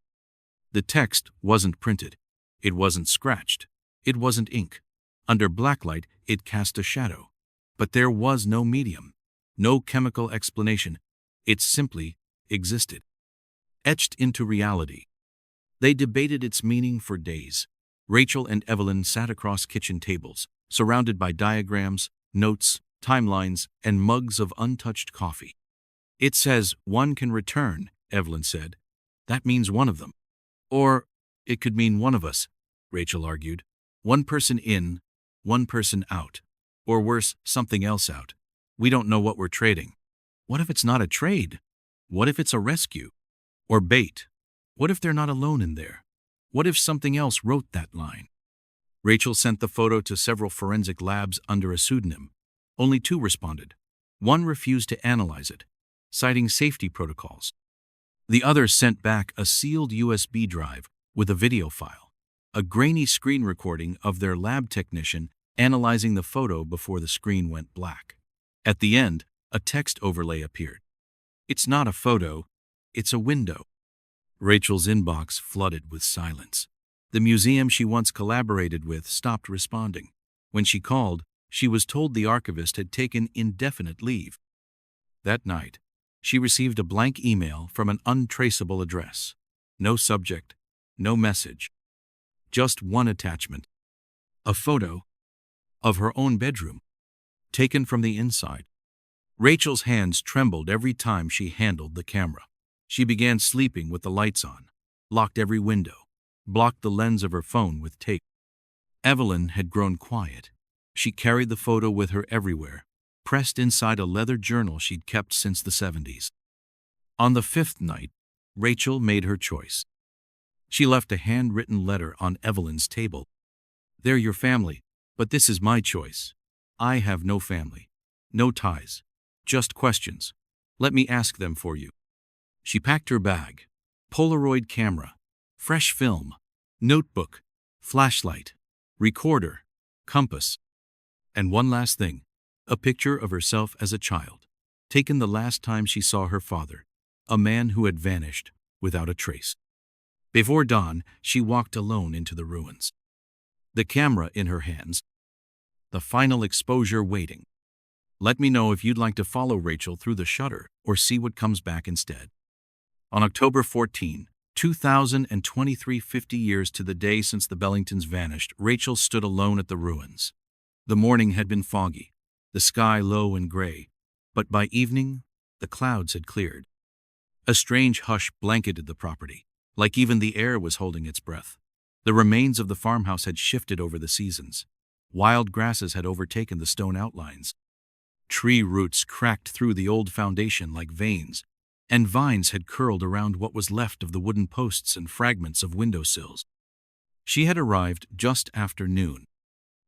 The text wasn't printed. It wasn't scratched. It wasn't ink. Under blacklight, it cast a shadow. But there was no medium, no chemical explanation. It simply existed. Etched into reality. They debated its meaning for days. Rachel and Evelyn sat across kitchen tables, surrounded by diagrams, notes, timelines, and mugs of untouched coffee. It says one can return, Evelyn said. That means one of them. Or it could mean one of us, Rachel argued. One person in, one person out. Or worse, something else out. We don't know what we're trading. What if it's not a trade? What if it's a rescue? Or bait? What if they're not alone in there? What if something else wrote that line? Rachel sent the photo to several forensic labs under a pseudonym. Only 2 responded. One refused to analyze it, citing safety protocols. The other sent back a sealed USB drive with a video file, a grainy screen recording of their lab technician analyzing the photo before the screen went black. At the end, a text overlay appeared. It's not a photo, it's a window. Rachel's inbox flooded with silence. The museum she once collaborated with stopped responding. When she called, she was told the archivist had taken indefinite leave. That night, she received a blank email from an untraceable address. No subject, no message. Just one attachment. A photo of her own bedroom, taken from the inside. Rachel's hands trembled every time she handled the camera. She began sleeping with the lights on, locked every window, blocked the lens of her phone with tape. Evelyn had grown quiet. She carried the photo with her everywhere, pressed inside a leather journal she'd kept since the 70s. On the 5th night, Rachel made her choice. She left a handwritten letter on Evelyn's table. They're your family, but this is my choice. I have no family, no ties, just questions. Let me ask them for you. She packed her bag, Polaroid camera, fresh film, notebook, flashlight, recorder, compass, and one last thing, a picture of herself as a child, taken the last time she saw her father, a man who had vanished without a trace. Before dawn, she walked alone into the ruins. The camera in her hands, the final exposure waiting. Let me know if you'd like to follow Rachel through the shutter or see what comes back instead. On October 14, 2023, 50 years to the day since the Bellingtons vanished, Rachel stood alone at the ruins. The morning had been foggy, the sky low and gray, but by evening, the clouds had cleared. A strange hush blanketed the property, like even the air was holding its breath. The remains of the farmhouse had shifted over the seasons. Wild grasses had overtaken the stone outlines. Tree roots cracked through the old foundation like veins, and vines had curled around what was left of the wooden posts and fragments of windowsills. She had arrived just after noon,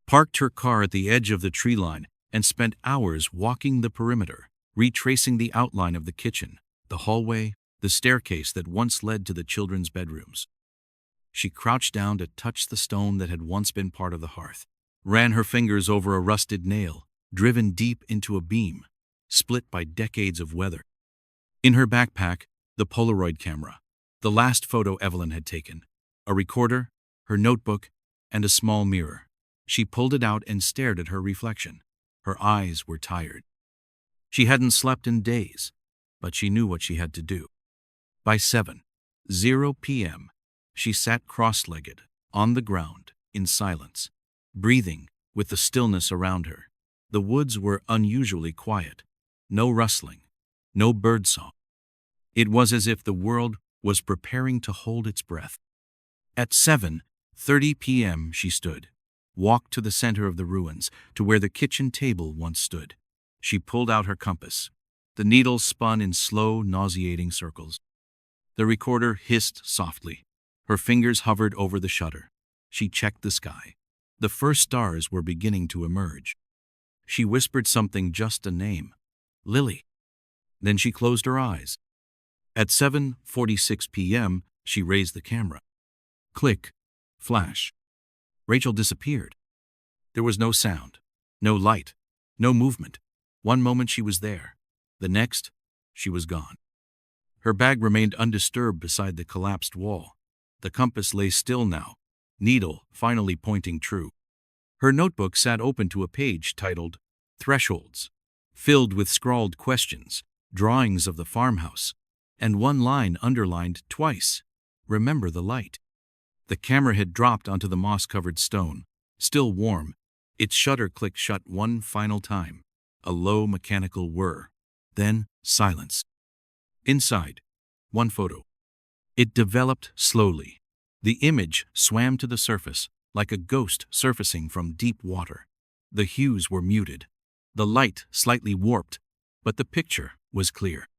parked her car at the edge of the tree line, and spent hours walking the perimeter, retracing the outline of the kitchen, the hallway, the staircase that once led to the children's bedrooms. She crouched down to touch the stone that had once been part of the hearth, ran her fingers over a rusted nail, driven deep into a beam, split by decades of weather. In her backpack, the Polaroid camera, the last photo Evelyn had taken, a recorder, her notebook, and a small mirror. She pulled it out and stared at her reflection. Her eyes were tired. She hadn't slept in days, but she knew what she had to do. By 7:00 p.m., she sat cross-legged, on the ground, in silence, breathing with the stillness around her. The woods were unusually quiet. No rustling, no birdsong. It was as if the world was preparing to hold its breath. At 7:30 p.m. she stood, walked to the center of the ruins, to where the kitchen table once stood. She pulled out her compass. The needle spun in slow, nauseating circles. The recorder hissed softly. Her fingers hovered over the shutter. She checked the sky. The first stars were beginning to emerge. She whispered something, just a name. Lily. Then she closed her eyes. At 7:46 p.m., she raised the camera. Click. Flash. Rachel disappeared. There was no sound, no light, no movement. One moment she was there. The next, she was gone. Her bag remained undisturbed beside the collapsed wall. The compass lay still now, needle finally pointing true. Her notebook sat open to a page titled Thresholds, filled with scrawled questions, drawings of the farmhouse, and one line underlined twice, "Remember the light." The camera had dropped onto the moss-covered stone, still warm. Its shutter clicked shut one final time, a low mechanical whir. Then silence. Inside, one photo. It developed slowly. The image swam to the surface, like a ghost surfacing from deep water. The hues were muted, the light slightly warped, but the picture was clear.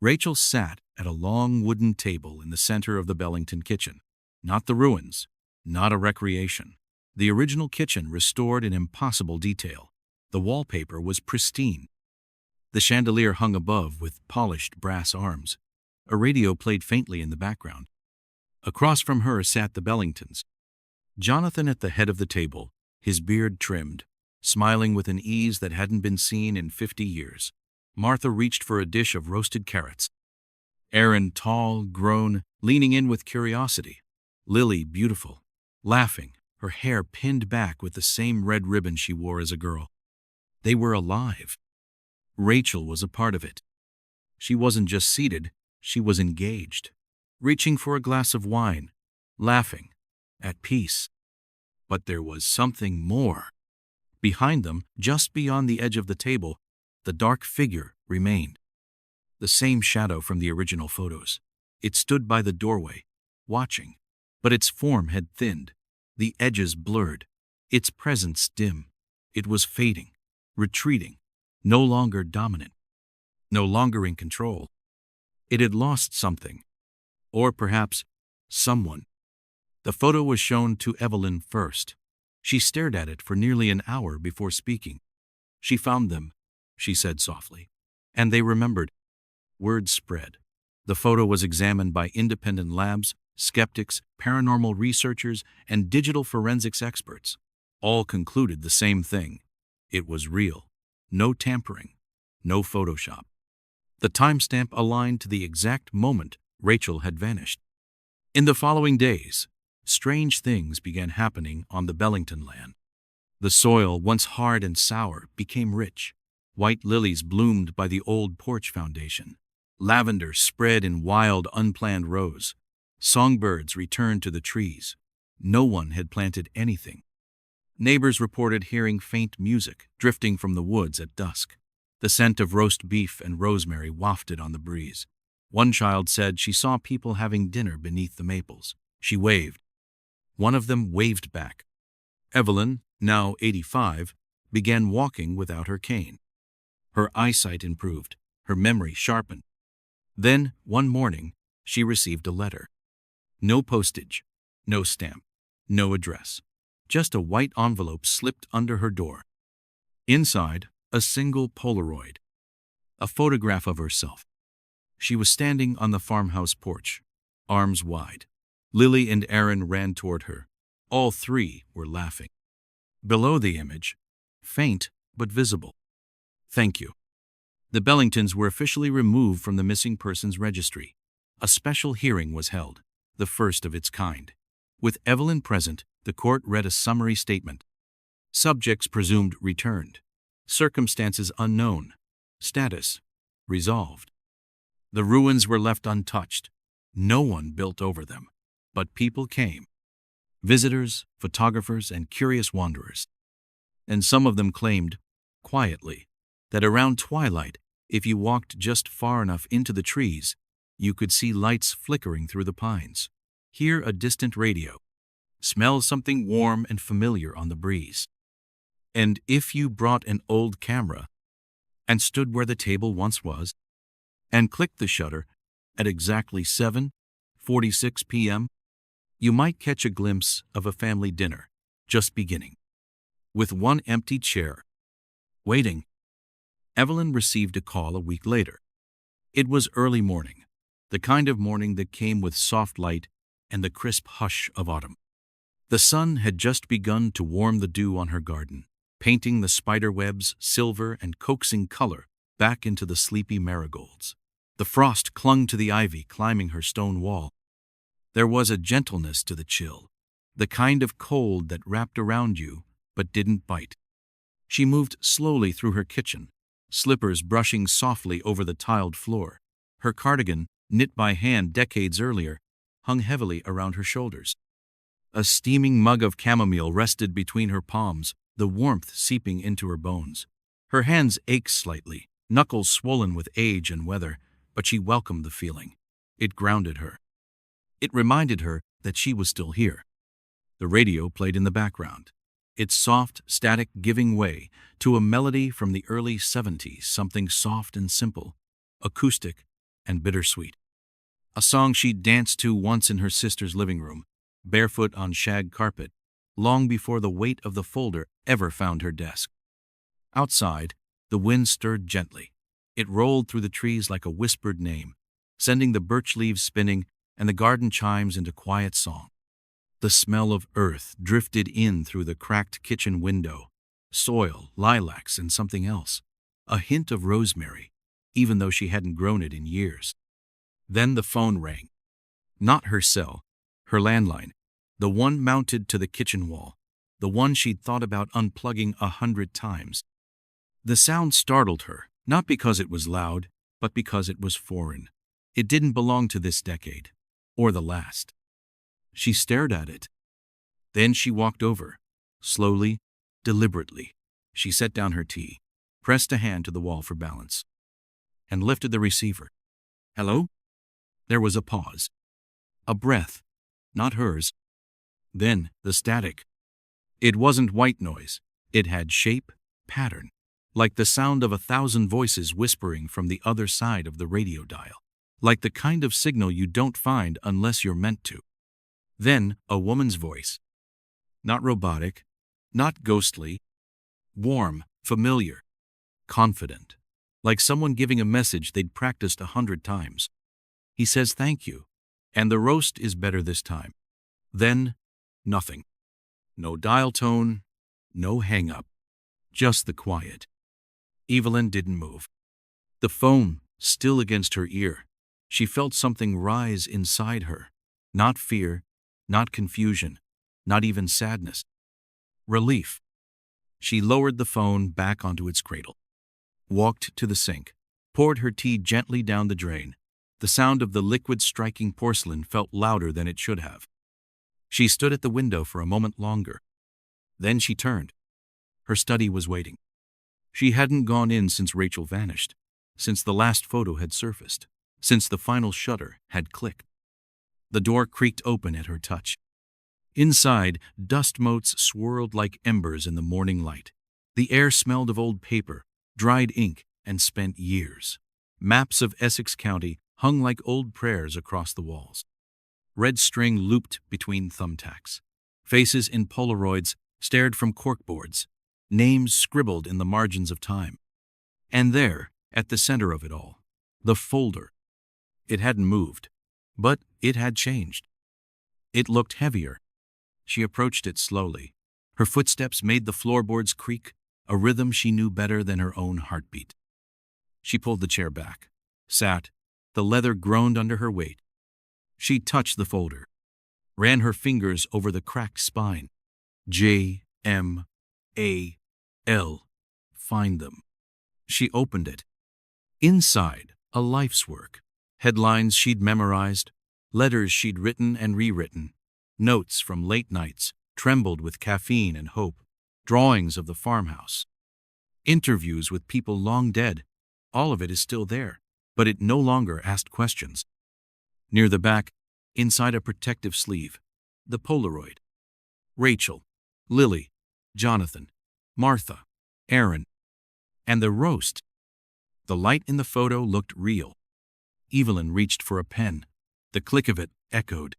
Rachel sat at a long wooden table in the center of the Bellington kitchen. Not the ruins, not a recreation. The original kitchen restored in impossible detail. The wallpaper was pristine. The chandelier hung above with polished brass arms. A radio played faintly in the background. Across from her sat the Bellingtons. Jonathan at the head of the table, his beard trimmed, smiling with an ease that hadn't been seen in 50 years. Martha reached for a dish of roasted carrots. Aaron, tall, grown, leaning in with curiosity. Lily, beautiful, laughing, her hair pinned back with the same red ribbon she wore as a girl. They were alive. Rachel was a part of it. She wasn't just seated, she was engaged, reaching for a glass of wine, laughing, at peace. But there was something more. Behind them, just beyond the edge of the table, the dark figure remained. The same shadow from the original photos. It stood by the doorway, watching, but its form had thinned, the edges blurred, its presence dim. It was fading, retreating, no longer dominant, no longer in control. It had lost something, or perhaps someone. The photo was shown to Evelyn first. She stared at it for nearly an hour before speaking. She found them, she said softly, and they remembered. Word spread. The photo was examined by independent labs, skeptics, paranormal researchers, and digital forensics experts. All concluded the same thing. It was real. No tampering. No Photoshop. The timestamp aligned to the exact moment Rachel had vanished. In the following days, strange things began happening on the Bellington land. The soil, once hard and sour, became rich. White lilies bloomed by the old porch foundation. Lavender spread in wild, unplanned rows. Songbirds returned to the trees. No one had planted anything. Neighbors reported hearing faint music drifting from the woods at dusk. The scent of roast beef and rosemary wafted on the breeze. One child said she saw people having dinner beneath the maples. She waved. One of them waved back. Evelyn, now 85, began walking without her cane. Her eyesight improved, her memory sharpened. Then, one morning, she received a letter. No postage, no stamp, no address. Just a white envelope slipped under her door. Inside, a single Polaroid. A photograph of herself. She was standing on the farmhouse porch, arms wide. Lily and Aaron ran toward her. All three were laughing. Below the image, faint but visible. Thank you. The Bellingtons were officially removed from the missing persons registry. A special hearing was held, the first of its kind. With Evelyn present, the court read a summary statement. Subjects presumed returned. Circumstances unknown. Status resolved. The ruins were left untouched. No one built over them, but people came. Visitors, photographers, and curious wanderers. And some of them claimed, quietly, that around twilight, if you walked just far enough into the trees, you could see lights flickering through the pines, hear a distant radio, smell something warm and familiar on the breeze. And if you brought an old camera and stood where the table once was and clicked the shutter at exactly 7:46 p.m., you might catch a glimpse of a family dinner just beginning, with one empty chair, waiting. Evelyn received a call a week later. It was early morning, the kind of morning that came with soft light and the crisp hush of autumn. The sun had just begun to warm the dew on her garden, painting the spider webs silver and coaxing color back into the sleepy marigolds. The frost clung to the ivy climbing her stone wall. There was a gentleness to the chill, the kind of cold that wrapped around you but didn't bite. She moved slowly through her kitchen, slippers brushing softly over the tiled floor. Her cardigan, knit by hand decades earlier, hung heavily around her shoulders. A steaming mug of chamomile rested between her palms, the warmth seeping into her bones. Her hands ached slightly, knuckles swollen with age and weather, but she welcomed the feeling. It grounded her. It reminded her that she was still here. The radio played in the background, its soft static giving way to a melody from the early 70s, something soft and simple, acoustic and bittersweet. A song she'd danced to once in her sister's living room, barefoot on shag carpet, long before the weight of the folder ever found her desk. Outside, the wind stirred gently. It rolled through the trees like a whispered name, sending the birch leaves spinning and the garden chimes into quiet song. The smell of earth drifted in through the cracked kitchen window, soil, lilacs, and something else, a hint of rosemary, even though she hadn't grown it in years. Then the phone rang. Not her cell, her landline, the one mounted to the kitchen wall, the one she'd thought about unplugging 100 times. The sound startled her, not because it was loud, but because it was foreign. It didn't belong to this decade, or the last. She stared at it. Then she walked over, slowly, deliberately. She set down her tea, pressed a hand to the wall for balance, and lifted the receiver. Hello? There was a pause. A breath, not hers. Then the static. It wasn't white noise. It had shape, pattern, like the sound of 1,000 voices whispering from the other side of the radio dial, like the kind of signal you don't find unless you're meant to. Then a woman's voice. Not robotic, not ghostly, warm, familiar, confident, like someone giving a message they'd practiced 100 times. He says thank you, and the roast is better this time. Then, nothing. No dial tone, no hang-up, just the quiet. Evelyn didn't move. The phone, still against her ear. She felt something rise inside her. Not fear, not confusion, not even sadness. Relief. She lowered the phone back onto its cradle, walked to the sink, poured her tea gently down the drain. The sound of the liquid striking porcelain felt louder than it should have. She stood at the window for a moment longer. Then she turned. Her study was waiting. She hadn't gone in since Rachel vanished, since the last photo had surfaced, since the final shutter had clicked. The door creaked open at her touch. Inside, dust motes swirled like embers in the morning light. The air smelled of old paper, dried ink, and spent years. Maps of Essex County hung like old prayers across the walls. Red string looped between thumbtacks. Faces in Polaroids stared from corkboards, names scribbled in the margins of time. And there, at the center of it all, the folder. It hadn't moved, but it had changed. It looked heavier. She approached it slowly. Her footsteps made the floorboards creak, a rhythm she knew better than her own heartbeat. She pulled the chair back, sat. The leather groaned under her weight. She touched the folder, ran her fingers over the cracked spine. J-M-A-L. Find them. She opened it. Inside, a life's work. Headlines she'd memorized, letters she'd written and rewritten, notes from late nights, trembled with caffeine and hope, drawings of the farmhouse, interviews with people long dead. All of it is still there, but it no longer asked questions. Near the back, inside a protective sleeve, the Polaroid. Rachel, Lily, Jonathan, Martha, Aaron, and the roast. The light in the photo looked real. Evelyn reached for a pen. The click of it echoed.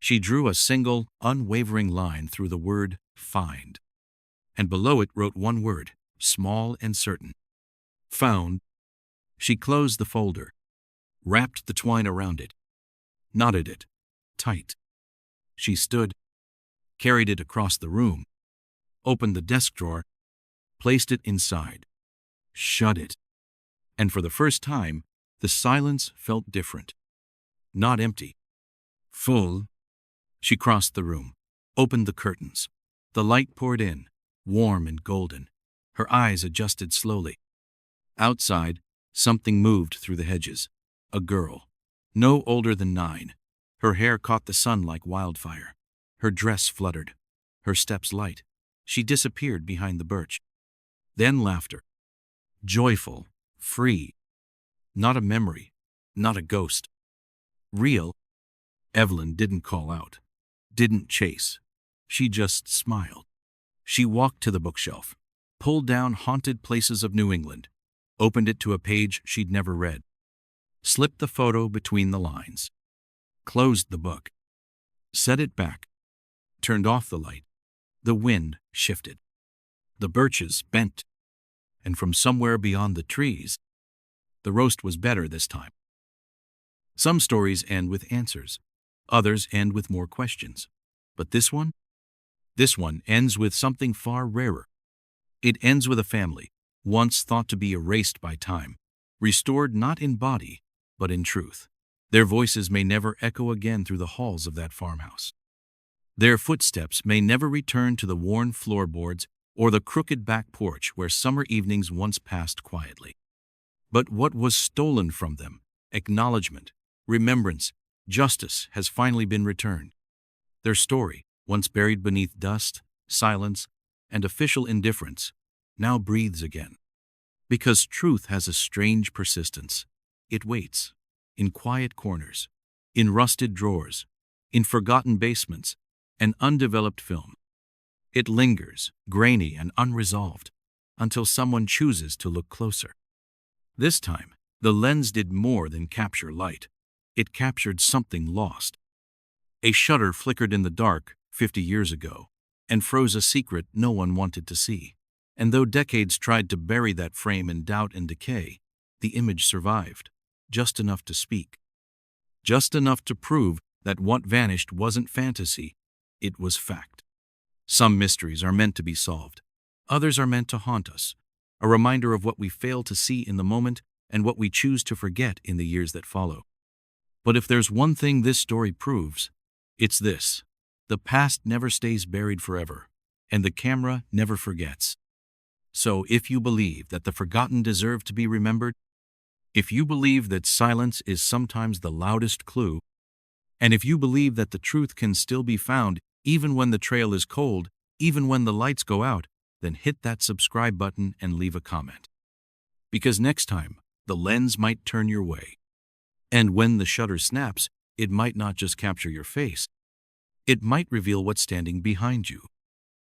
She drew a single, unwavering line through the word find. And below it wrote one word, small and certain. Found. She closed the folder, wrapped the twine around it, knotted it tight. She stood, carried it across the room, opened the desk drawer, placed it inside, shut it. And for the first time, the silence felt different. Not empty. Full. She crossed the room, opened the curtains. The light poured in, warm and golden. Her eyes adjusted slowly. Outside, something moved through the hedges. A girl, no older than 9. Her hair caught the sun like wildfire. Her dress fluttered, her steps light. She disappeared behind the birch. Then laughter. Joyful, free. Not a memory, not a ghost. Real. Evelyn didn't call out, didn't chase. She just smiled. She walked to the bookshelf, pulled down Haunted Places of New England, opened it to a page she'd never read, slipped the photo between the lines, closed the book, set it back, turned off the light. The wind shifted. The birches bent, and from somewhere beyond the trees, the roast was better this time. Some stories end with answers. Others end with more questions. But this one ends with something far rarer. It ends with a family, once thought to be erased by time, restored not in body, but in truth. Their voices may never echo again through the halls of that farmhouse. Their footsteps may never return to the worn floorboards or the crooked back porch where summer evenings once passed quietly. But what was stolen from them, acknowledgement, remembrance, justice, has finally been returned. Their story, once buried beneath dust, silence, and official indifference, now breathes again. Because truth has a strange persistence. It waits, in quiet corners, in rusted drawers, in forgotten basements, and undeveloped film. It lingers, grainy and unresolved, until someone chooses to look closer. This time, the lens did more than capture light. It captured something lost. A shutter flickered in the dark 50 years ago and froze a secret no one wanted to see. And though decades tried to bury that frame in doubt and decay, the image survived, just enough to speak. Just enough to prove that what vanished wasn't fantasy, it was fact. Some mysteries are meant to be solved. Others are meant to haunt us, a reminder of what we fail to see in the moment and what we choose to forget in the years that follow. But if there's one thing this story proves, it's this: the past never stays buried forever, and the camera never forgets. So if you believe that the forgotten deserve to be remembered, If you believe that silence is sometimes the loudest clue, and if you believe that the truth can still be found even when the trail is cold, even when the lights go out, then hit that subscribe button and leave a comment. Because next time, the lens might turn your way. And when the shutter snaps, it might not just capture your face. It might reveal what's standing behind you.